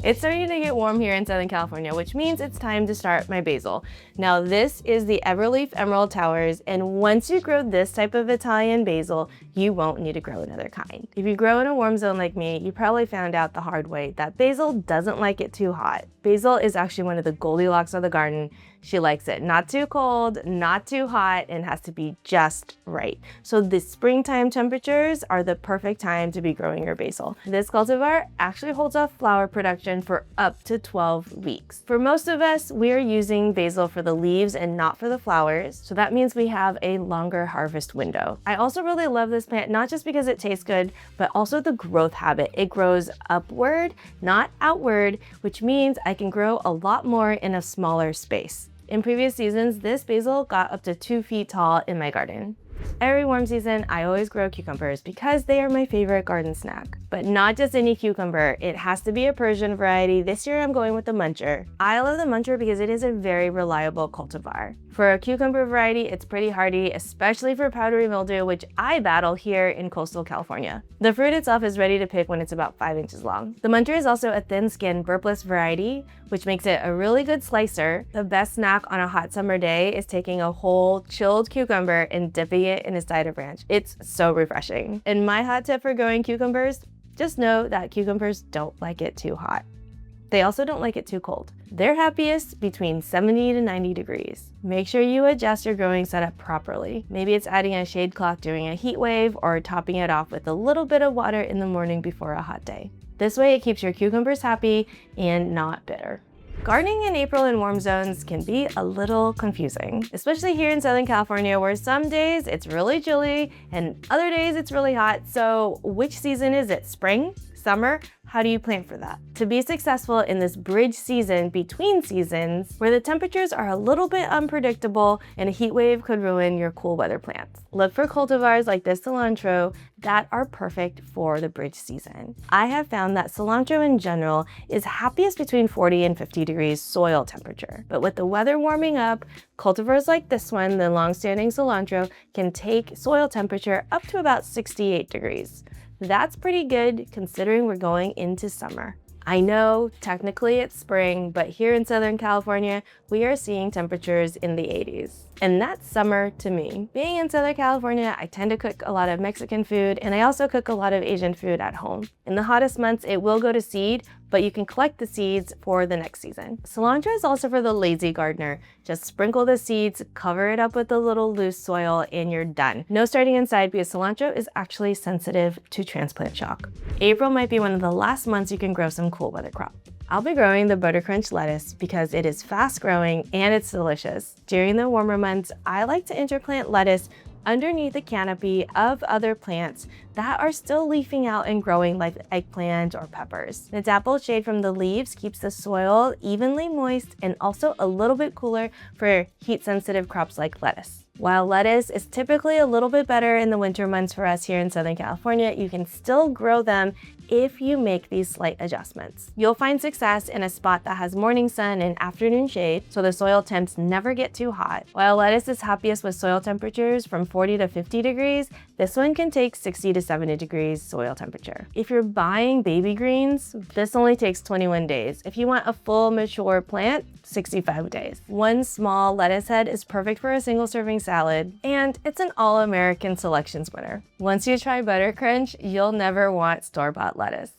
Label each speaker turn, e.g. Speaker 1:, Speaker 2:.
Speaker 1: It's starting to get warm here in Southern California, which means it's time to start my basil. Now this is the Everleaf Emerald Towers, and once you grow this type of Italian basil, you won't need to grow another kind. If you grow in a warm zone like me, you probably found out the hard way that basil doesn't like it too hot. Basil is actually one of the Goldilocks of the garden. She likes it not too cold, not too hot, and has to be just right. So the springtime temperatures are the perfect time to be growing your basil. This cultivar actually holds off flower production for up to 12 weeks. For most of us, we're using basil for the leaves and not for the flowers, so that means we have a longer harvest window. I also really love this plant, not just because it tastes good, but also the growth habit. It grows upward, not outward, which means I can grow a lot more in a smaller space. In previous seasons, this basil got up to 2 feet tall in my garden. Every warm season, I always grow cucumbers because they are my favorite garden snack. But not just any cucumber, it has to be a Persian variety. This year I'm going with the muncher. I love the muncher because it is a very reliable cultivar. For a cucumber variety, it's pretty hardy, especially for powdery mildew, which I battle here in coastal California. The fruit itself is ready to pick when it's about 5 inches long. The muncher is also a thin-skinned burpless variety, which makes it a really good slicer. The best snack on a hot summer day is taking a whole chilled cucumber and dipping it in a side of ranch. It's so refreshing. And my hot tip for growing cucumbers, just know that cucumbers don't like it too hot. They also don't like it too cold. They're happiest between 70 to 90 degrees. Make sure you adjust your growing setup properly. Maybe it's adding a shade cloth during a heat wave or topping it off with a little bit of water in the morning before a hot day. This way it keeps your cucumbers happy and not bitter. Gardening in April in warm zones can be a little confusing, especially here in Southern California, where some days it's really chilly and other days it's really hot. So which season is it? Spring? Summer? How do you plan for that? To be successful in this bridge season between seasons, where the temperatures are a little bit unpredictable and a heat wave could ruin your cool weather plants, look for cultivars like this cilantro that are perfect for the bridge season. I have found that cilantro in general is happiest between 40 and 50 degrees soil temperature. But with the weather warming up, cultivars like this one, the long-standing cilantro, can take soil temperature up to about 68 degrees. That's pretty good considering we're going into summer. I know technically it's spring, but here in Southern California, we are seeing temperatures in the 80s. And that's summer to me. Being in Southern California, I tend to cook a lot of Mexican food, and I also cook a lot of Asian food at home. In the hottest months, it will go to seed, but you can collect the seeds for the next season. Cilantro is also for the lazy gardener. Just sprinkle the seeds, cover it up with a little loose soil, and you're done. No starting inside because cilantro is actually sensitive to transplant shock. April might be one of the last months you can grow some cool weather crop. I'll be growing the butter crunch lettuce because it is fast growing and it's delicious. During the warmer months, I like to interplant lettuce underneath a canopy of other plants that are still leafing out and growing, like eggplant or peppers. The dappled shade from the leaves keeps the soil evenly moist and also a little bit cooler for heat-sensitive crops like lettuce. While lettuce is typically a little bit better in the winter months for us here in Southern California, you can still grow them if you make these slight adjustments. You'll find success in a spot that has morning sun and afternoon shade, so the soil temps never get too hot. While lettuce is happiest with soil temperatures from 40 to 50 degrees, this one can take 60 to 70 degrees soil temperature. If you're buying baby greens, this only takes 21 days. If you want a full mature plant, 65 days. One small lettuce head is perfect for a single serving salad, and it's an all-American selections winner. Once you try Butter Crunch, you'll never want store-bought lettuce.